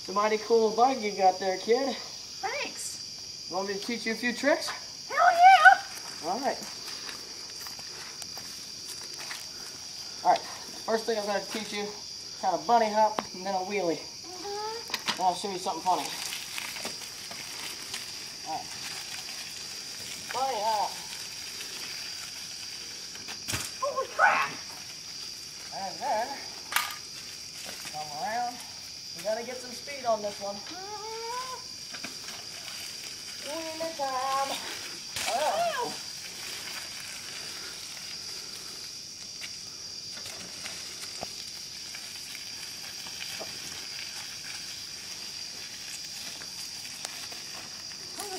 It's a mighty cool bug you got there, kid. Thanks. Want me to teach you a few tricks? Hell yeah. All right. All right. First thing I'm going to teach you, kind of bunny hop and then a wheelie. Then I'll show you something funny. All right. Bunny hop. Holy crap. And then come around. You got to get some speed on this one. Wheelie time. Oh.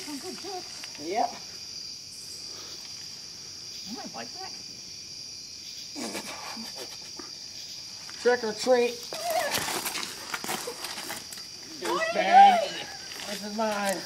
Some good tricks. Yep. I might like that. Trick or treat. What are you Douchebag. doing? This is mine.